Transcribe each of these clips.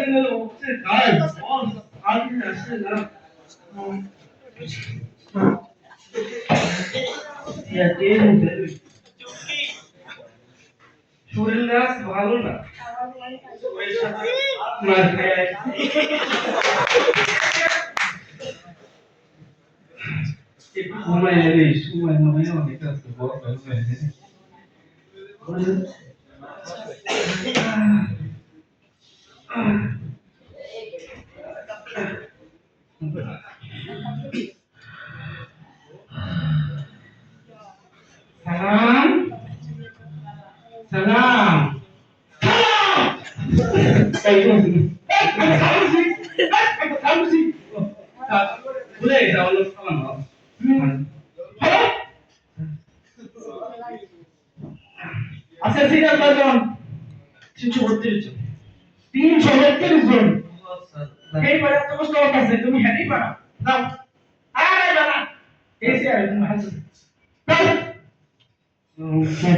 거는 없을 까 아니 আসলে ইয়া তেল শরীর গাছ ভালো না ওই সাথে মার খায় একটু ঘুমায় রে সময় মনে অনেক আছে বড় হয়ে যায় salam salam kamu sih boleh jauh salam আচ্ছা ঠিক আছে কয়জন 332 জন 332 জন এই পারে তো কষ্ট আছে তুমি হেডি পারো দাও আরে বাবা এসে আর তুমি হাসো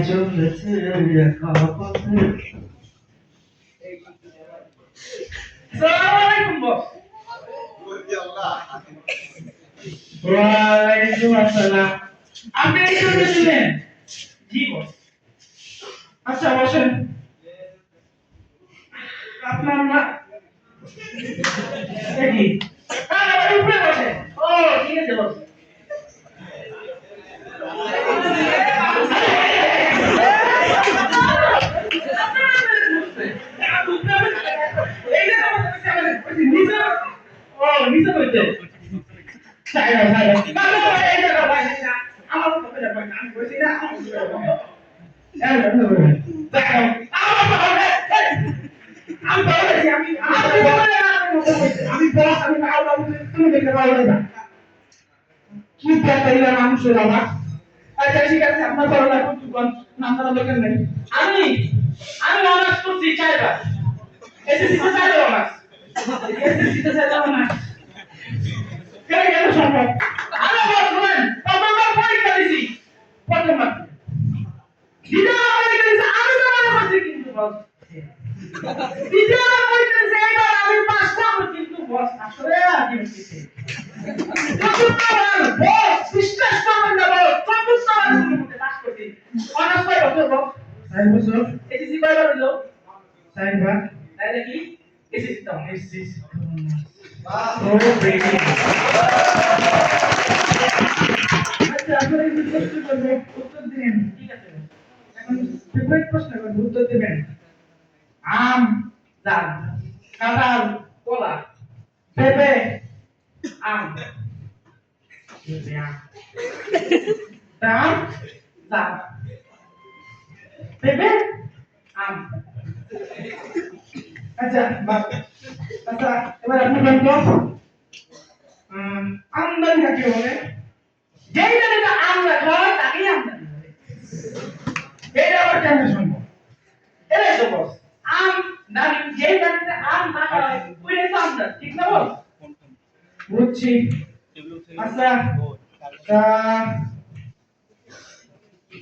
চলেছে কাপাতে সালামালাইকুম বস ওয়ালাইকুম আসসালাম আপনি এই জন্য ছিলেন জি বস আচ্ছা বসেন আপনার না দেখি আরে উপরে বসে ও ঠিক আছে বস নিচে বইতে চাই না এই জায়গা ভাই না আমার তো পেলে ভাই আমি কইছি না আমি বলেছি আমি বস আমি আলাদা তুমি দেখতে পারবে না কি ব্যাপারটা মানুষের আবার আচ্ছা ঠিক আছে আপনার পড়ালেখা কোন নাম্বার দরকার নেই আমি অনার্স করছি চাইবা এসএসসি তে চাইবা অনার্স এসএসসি তে চাইবা অনার্স কেন কেন সম্ভব আরে বস শুনেন প্রথমবার পরীক্ষা দিছি প্রথমবার দ্বিতীয়বার পরীক্ষা দিছি আমি তো মনে করছি কিন্তু বস দ্বিতীয়বার পরীক্ষা দিছি এবার আমি পাস করব কিন্তু বস আসলে আমি হইছে চতুর্থবার বস বিশ্বাস করবেন না বস চতুর্থবার আমি পাস করছি অনার্স কয় বছর বস 4 বছর এসএসসি কয়বার হলো 4 বার তাই নাকি এসএসসি তো এসএসসি ও বেবি আচ্ছা আপনারা এই প্রশ্ন করবে উত্তর দিন ঠিক আছে এখন ফেভারিট প্রশ্ন করব উত্তর দিবেন আম জাম কাঁঠাল কলা পেঁপে আম পেঁপে আম জাম জাম পেঁপে আম আচ্ছা আচ্ছা এবার আপনি বলুন তো আমদানি কাকে বলে যেই জায়গাটা আম রাখা হয় তাকেই আমদানি বলে এটা আবার কেমন সম্ভব এটাই তো বস আম দামি যেই জায়গাটা আম রাখা হয় ওইটাই তো আমদানি ঠিক না বস বুঝছি আচ্ছা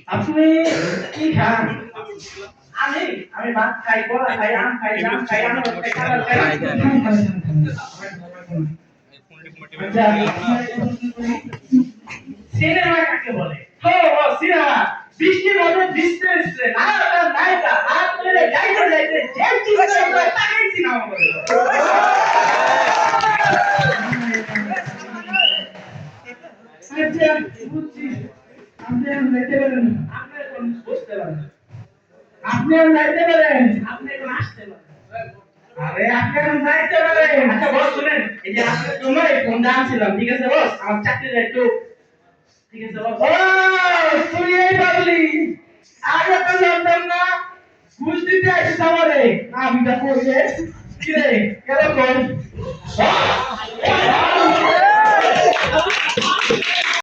আপনি কি খান আমি ভাত খাই কলা খাই আম খাই জাম খাই আম খাই কাঁঠাল খাই সিনেমা কাকে বলে ও সিনেমা বৃষ্টি মধ্যে বৃষ্টি এসছে নায়ক নায়িকা হাত ধরে যাইতে যাইতে যে চিৎকার করে তাকেই সিনেমা বলে আচ্ছা বুঝছি আপনি যাইতে পারেন আপনি এখন বুঝতে পারেন আপনি যাইতে পারেন আপনি এখন আসতে পারেন আরে আপনি এখন যাইতে পারেন আচ্ছা বস শুনেন এই যে আপনার জন্য এই ফোনটা আনছিলাম ঠিক আছে বস আমার চাকরিটা একটু ঠিক আছে বস ও তুই এই বললি আগে তো জানতাম না ঘুষ দিতে আসিস আমারে আমি তা করবে কি রে কেন কোন